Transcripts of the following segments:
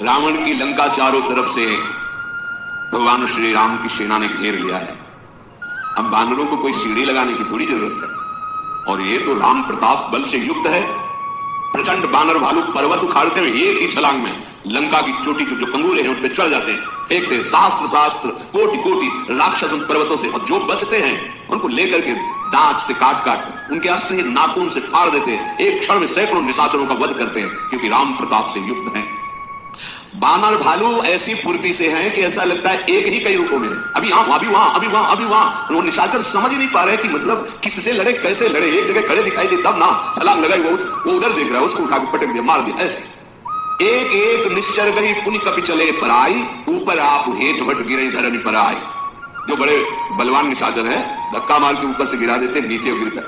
रावण की लंका चारों तरफ से भगवान श्री राम की सेना ने घेर लिया है। अब बानरों को कोई सीढ़ी लगाने की थोड़ी जरूरत है, और ये तो राम प्रताप बल से युक्त है। प्रचंड बानर भालू पर्वत उखाड़ते हुए एक ही छलांग में लंका की चोटी के जो कंगूरे हैं उन पे चढ़ जाते हैं, फेंकते शास्त्र शास्त्र कोटि कोटि राक्षस उन पर्वतों से, और जो बचते हैं उनको लेकर के दांत से काट काट उनके अस्त्र नाखून से फाड़ देते हैं। एक क्षण में सैकड़ों निशाचरों का वध करते हैं, क्योंकि राम प्रताप से युक्त हैं। बानर भालू ऐसी फुर्ती से हैं कि ऐसा लगता है एक ही कई रूपों में, अभी यहां अभी वहां अभी वहां अभी वहां। वो निशाचर समझ ही नहीं पा रहे कि मतलब किससे लड़े कैसे लड़े। एक जगह खड़े दिखाई दे तब ना छलांग लगाई, वो उधर देख रहा है, उसको उठा के पटक दिया, मार दिया। ऐसे एक एक निश्चर गई पुनि कपि चले पराई, ऊपर आप हेठ भट गिरे धरनी पर आए। जो बड़े बलवान निशाचर है धक्का मार के ऊपर से गिरा देते, नीचे गिरकर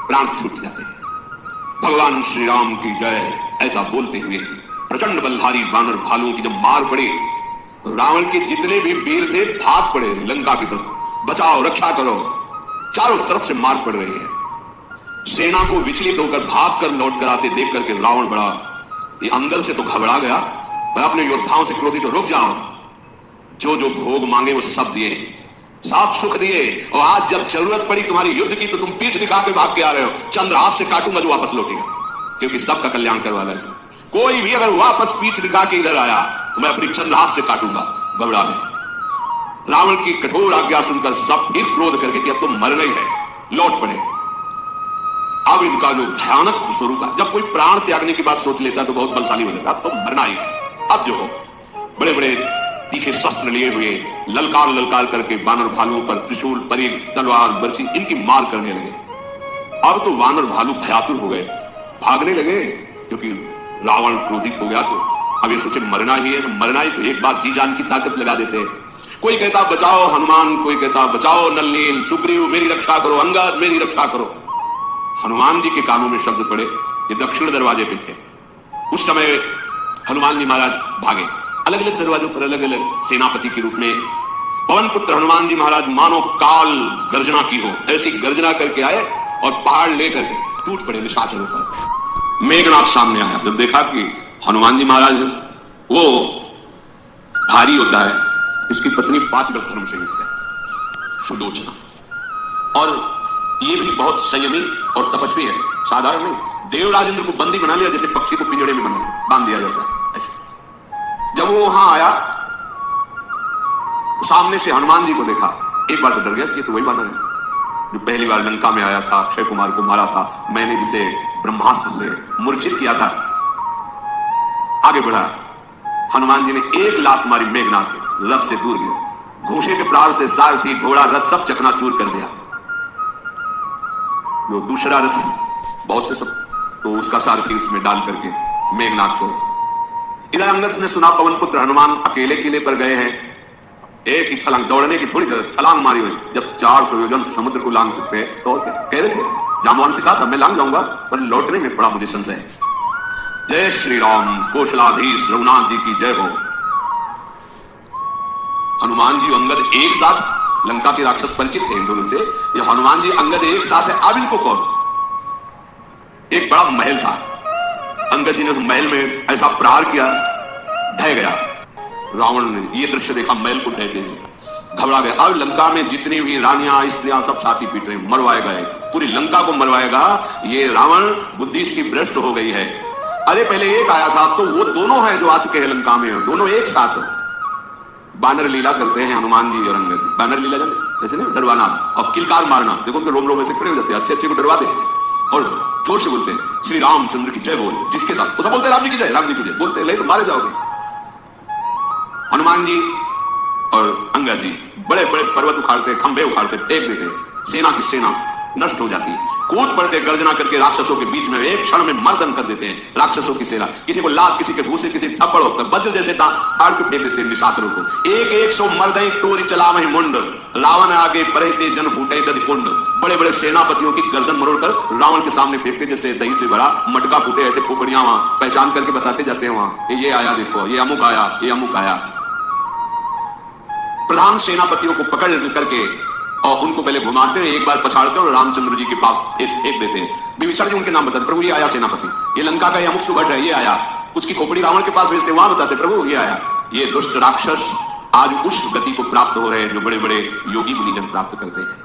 प्राण छूट जाते। भगवान श्री राम की जय। ऐसा बोलते हुए प्रचंड बलधारी बानर भालुओं की जब मार पड़ी, रावण के जितने भी वीर थे भाग पड़े लंका की तरफ। बचाओ, रक्षा करो, चारों तरफ से मार पड़ रही है। सेना को विचलित होकर भाग कर लौट कर आते देख करके रावण बड़ा ये अंदर से तो घबरा गया, पर अपने योद्धाओं से क्रोधित, रुक जाओ, जो जो भोग मांगे वो सब दिए, साफ सुख दिए, और आज जब जरूरत पड़ी तुम्हारी युद्ध की तो तुम पीठ दिखा के भाग के आ रहे हो। चंद्रहास से काटूंगा जो वापस लौटेगा, क्योंकि सबका कल्याण करवा रहा है। कोई भी अगर वापस पीठ दिखा के इधर आया तो मैं अपनी चंद्रहास से काटूंगा। घबरा गए। रावण की कठोर आज्ञा सुनकर सब फिर क्रोध करके कि अब तो मरना ही है, लौट पड़े। अब इनका जो भयानक स्वरूप है, जब कोई प्राण त्यागने की बात सोच लेता तो बहुत बलशाली हो जाता, अब तो मरना ही है। अब जो हो बड़े बड़े तीखे शस्त्र लिए हुए ललकार ललकार करके बानर भालुओं पर त्रिशूल परीग तलवार बरछी इनकी मार करने लगे। अब तो बानर भालू भयातुर हो गए, भागने लगे, क्योंकि रावण क्रोधित हो गया। तो अब ये सोचे मरना ही है, मरना ही तो एक बार जी जान की ताकत लगा देते हैं। कोई कहता बचाओ हनुमान, कोई कहता बचाओ नलिन, सुग्रीव मेरी रक्षा करो, अंगद मेरी रक्षा करो। हनुमान जी के कानों में शब्द पड़े, ये दक्षिण दरवाजे पे थे। उस समय हनुमान जी महाराज भागे, अलग अलग दरवाजों पर अलग अलग सेनापति के रूप में। पवन पुत्र हनुमान जी महाराज मानो काल गर्जना की हो ऐसी गर्जना करके आए और पहाड़ लेकर के टूट पड़े निशाचरों पर। मेघनाथ सामने आया, जब देखा कि हनुमान जी महाराज वो भारी होता है, इसकी पत्नी पातिव्रत धर्म से युक्त है सुलोचना, और ये भी बहुत संयमी और तपस्वी है, साधारण नहीं। देवराजेंद्र को बंदी बना लिया, जैसे पक्षी को पिंजड़े में बांध दिया जाता है। जब वो वहां आया सामने से हनुमान जी को देखा, एक बार तो डर गया कि ये तो वही बानर है जो पहली बार लंका में आया था, अक्षय कुमार को मारा था, मैंने जिसे ब्रह्मास्त्र से मूर्छित किया था। आगे बढ़ा, हनुमान जी ने एक लात मारी मेघनाथ के, रथ से दूर गया, घोड़े के प्रहार से सारथी घोड़ा रथ सब चकनाचूर कर दिया। जो दूसरा रथ बहुत से सब, तो उसका सारथी उसमें डाल करके मेघनाथ को। इधर अंगद ने सुना पवन पुत्र हनुमान अकेले किले पर गए हैं, एक ही छलांग, दौड़ने की थोड़ी छलांग मारी हुई। जब 400 योजन समुद्र को लांग सकते हैं तो और क्या कह रहे थे। जामवान से कहा था मैं लांग जाऊंगा, पर लौटने में थोड़ा मुझे संशय है। जय श्री राम, कौशलाधीश रघुनाथ जी की जय हो। हनुमान जी अंगद एक साथ, लंका के राक्षस परिचित थे इन दोनों से, ये हनुमान जी अंगद एक साथ है। अब इनको कौन, एक बड़ा महल था, अंगद जी ने उस महल में ऐसा प्रहार किया, ढह गया। रावण ने ये दृश्य देखा, महल को ढहते हुए घबरा गया। अब लंका में जितनी भी रानियां स्त्रियां सब साथी पीट रहे, मरवाए गए, पूरी लंका को मरवाएगा। ये रावण बुद्धि इसकी भ्रष्ट हो गई है। अरे पहले एक आया था, अब तो वो दोनों हैं जो आ चुके हैं लंका में, दोनों एक साथ बानर लीला करते हैं हनुमान जी और अंगद जी। बानर लीला जानते जैसे नहीं, डरवाना और किलकार मारना, देखो उनके रोम रोम ऐसे खड़े हो जाते हैं, अच्छे अच्छे को डरवा दे और जोर से बोलते हैं श्री रामचंद्र की जय बोल, जिसके साथ वो सब बोलते हैं राम जी की जय, राम जी की जय बोलते, ले तो मारे जाओगे। हनुमान जी और अंगद जी बड़े बड़े पर्वत उखाड़ते, खंभे उखाड़ते, फेंक देते, सेना की सेना नष्ट हो जाती है। कूद पड़ते गर्जना करके राक्षसों के बीच में, एक क्षण में मर्दन कर देते हैं राक्षसों की सेना। किसी को लात, किसी के घूसे, किसी थप्पड़ होकर वज्र जैसे फाड़ के फेंक देते हैं निशाचरों को। एक एक सौ मर्दई तोरी चलावहि मुंड, रावण आगे परहते जन फूटे गद कुंड। बड़े बड़े सेनापतियों की गर्दन मरोड़कर रावण के सामने फेंकते, जैसे दही से बड़ा मटका फूटे, ऐसे खोपड़ियां वहां पहचान करके बताते जाते हैं वहां, ये आया देखो, ये अमुक आया, ये अमुक आया। प्रधान सेनापतियों को पकड़ करके और उनको पहले घुमाते हैं, एक बार पछाड़ते हैं और रामचंद्र जी के पास फेंक देते हैं। विभीषण जी उनके नाम बताते, प्रभु ये आया सेनापति, ये लंका का ये अमुक सुभट है, ये आया। कुछ की खोपड़ी रावण के पास भेजते, वहां बताते प्रभु ये आया, ये दुष्ट राक्षस आज उस गति को प्राप्त हो रहे हैं जो बड़े बड़े योगी मुनिजन प्राप्त करते हैं।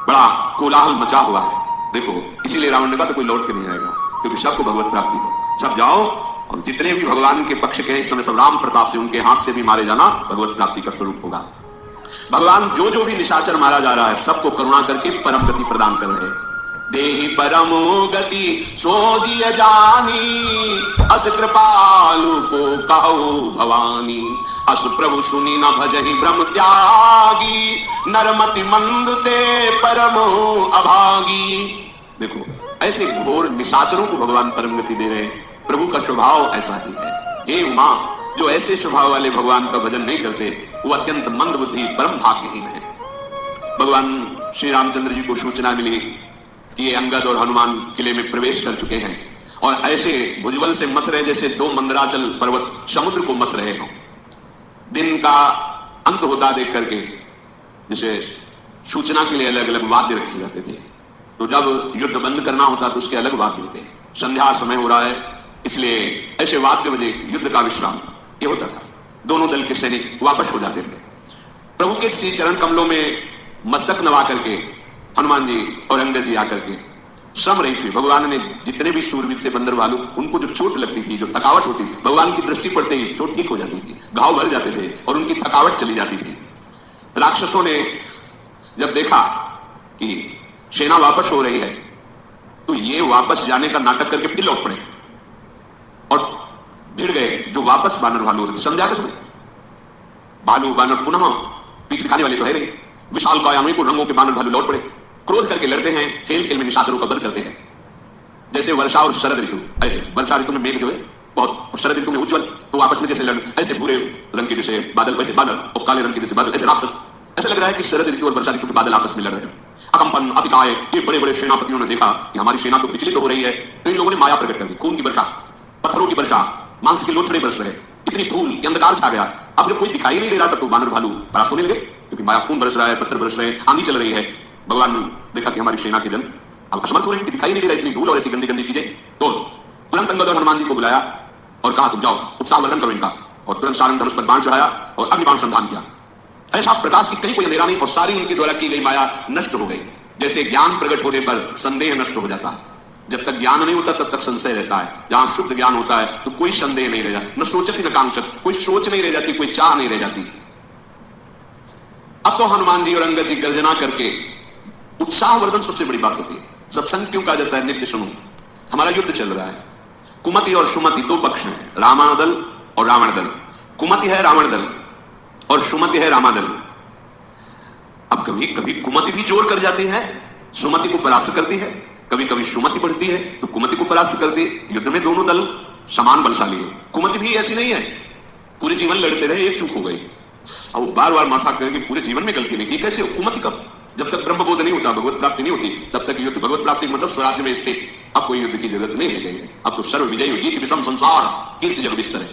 बड़ा कोलाहल मचा हुआ है। देखो, इसीलिए रावण ने कहा तो कोई लौट के नहीं आएगा, क्योंकि सबको भगवत प्राप्ति हो। सब जाओ और जितने भी भगवान के पक्ष के इस समय सब राम प्रताप से, उनके हाथ से भी मारे जाना, भगवत प्राप्ति का स्वरूप होगा। भगवान जो भी निशाचर मारा जा रहा है सबको करुणा करके परम गति प्रदान कर रहे हैं। देहि परमो गति सोजिय जानी, अस कृपालु को कहो भवानी। अस प्रभु सुनी न भजहि ब्रह्म त्यागी, नरमति मंद ते परमो अभागी। देखो, ऐसे घोर निशाचरों को भगवान परम गति दे रहे हैं। प्रभु का स्वभाव ऐसा ही है। हे उमा, जो ऐसे स्वभाव वाले भगवान का भजन नहीं करते वो अत्यंत मंद बुद्धि परम भाग्यहीन है। भगवान श्री रामचंद्र जी को सूचना मिली कि ये अंगद और हनुमान किले में प्रवेश कर चुके हैं और ऐसे भुजबल से मथ रहे जैसे दो मंदराचल पर्वत समुद्र को मथ रहे हो। दिन का अंत होता देख करके जैसे सूचना के लिए अलग अलग वाद्य रखे जाते थे, तो जब युद्ध बंद करना होता तो उसके अलग वाद्य होते। संध्या समय हो रहा है इसलिए ऐसे वाद्य बजे युद्ध का विश्राम ये होता था। दोनों दल के सैनिक वापस हो जाते थे। प्रभु के श्री चरण कमलों में मस्तक नवा करके हनुमान जी और अंगद जी आकर के श्रम रही थी। भगवान ने जितने भी शूरवीर थे बंदर भालू, उनको जो चोट लगती थी, जो थकावट होती थी, भगवान की दृष्टि पड़ते ही चोट ठीक हो जाती थी, घाव भर जाते थे और उनकी थकावट चली जाती थी। राक्षसों ने जब देखा कि सेना वापस हो रही है तो ये वापस जाने का नाटक करके फिर लौट पड़े और भिड़ गए जो वापस बानर भालू होते। संध्या के समय भालू बानर पुनः पीठ दिखाने वाले तो है नहीं, विशाल कायानुई को रंगों के बानर भालू लौट पड़े, क्रोध करके लड़ते हैं, खेल खेल में निशाचरों का वध करते हैं। जैसे वर्षा और शरद ऋतु, ऐसे वर्षा ऋतु में मेघ जो है बहुत, और शरद ऋतु में उज्जवल, तो आपस में जैसे लड़, ऐसे भूरे रंग के जैसे बादल वैसे बादल और काले रंग के जैसे बादल ऐसे राक्षस। ऐसा लग रहा है कि शरद ऋतु और वर्षा ऋतु के बादल आपस में लड़ रहे हैं। अकंपन अतिकाय, ये बड़े बड़े सेनापतियों ने देखा कि हमारी सेना तो विचलित हो रही है, तो इन लोगों ने माया प्रकट कर दी। खून की वर्षा, पत्थरों की वर्षा, मांस के लोथड़े बरस रहे, इतनी धूल कि अंधकार छा गया। अब जब कोई दिखाई नहीं दे रहा तब तो बानर भालू परास्त होने लगे, क्योंकि माया खून बरस रहा है, पत्थर बरस रहे हैं, आंधी चल रही है। भगवान देखा कि हमारी सेना के जन अब असमर्थ हो रहे हैं, दिखाई नहीं दे रहा इतनी धूल और ऐसी गंदी गंदी चीजें। तो तुरंत अंगद और हनुमान जी को बुलाया और कहा तुम जाओ उत्साह वर्धन करो इनका, और तुरंत सारंग धनुष पर बाण चढ़ाया और अग्निबाण संधान किया। ऐसा प्रकाश की कहीं कोई अंधेरा नहीं और सारी उनके द्वारा की गई माया नष्ट हो गई। जैसे ज्ञान प्रकट होने पर संदेह नष्ट हो जाता है, जब तक ज्ञान नहीं होता तब तक संशय रहता है। जहां शुद्ध ज्ञान होता है तो कोई संदेह नहीं रह जाता, न सोचती न कांक्षत, कोई सोच नहीं रह जाती, कोई चाह नहीं रह जाती। अब तो हनुमान जी और अंगद जी गर्जना करके उत्साहवर्धन सबसे बड़ी बात होती है। सत्संग क्यों कहा जाता है? नित्य सुनो। हमारा युद्ध चल रहा है, कुमति और सुमति दो पक्ष हैं, रामायण दल और रावण दल। कुमति है रावण दल और सुमति है रामा दल। अब कभी कभी कुमति भी जोर कर जाती है, सुमति को परास्त करती है, कभी कभी सुमति बढ़ती है तो कुमति को परास्त करती है। युद्ध में दोनों दल समान बलशाली है। कुमति भी ऐसी नहीं है, पूरे जीवन लड़ते रहे, एक चूक हो गई, अब वो बार बार माथा करेंगे पूरे जीवन में गलती नहीं की। कैसे कुमति? कब? जब तक ब्रह्मबोध नहीं होता, भगवत प्राप्ति नहीं होती, तब तक युद्ध भगवत प्राप्ति मतलब स्वराज्य में स्थित। अब कोई युद्ध की जरूरत नहीं रह गई है, अब तो सर्व विजय जीत विषम संसार कीर्ति जग विस्तर है।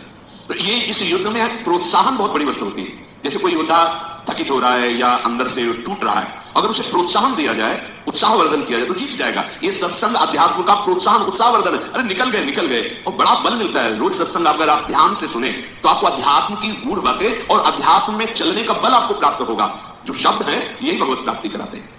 तो ये इस युद्ध में प्रोत्साहन बहुत बड़ी वस्तु होती है। जैसे कोई योद्धा थकित हो रहा है या अंदर से टूट रहा है, अगर उसे प्रोत्साहन दिया जाए, उत्साहवर्धन किया जाए तो जीत जाएगा। ये सत्संग अध्यात्म का प्रोत्साहन उत्साहवर्धन है। अरे निकल गए और बड़ा बल मिलता है। रोज सत्संग अगर आप ध्यान से सुने तो आपको अध्यात्म की गूढ़ बातें और अध्यात्म में चलने का बल आपको प्राप्त होगा। जो शब्द है यही भगवत प्राप्ति कराते हैं।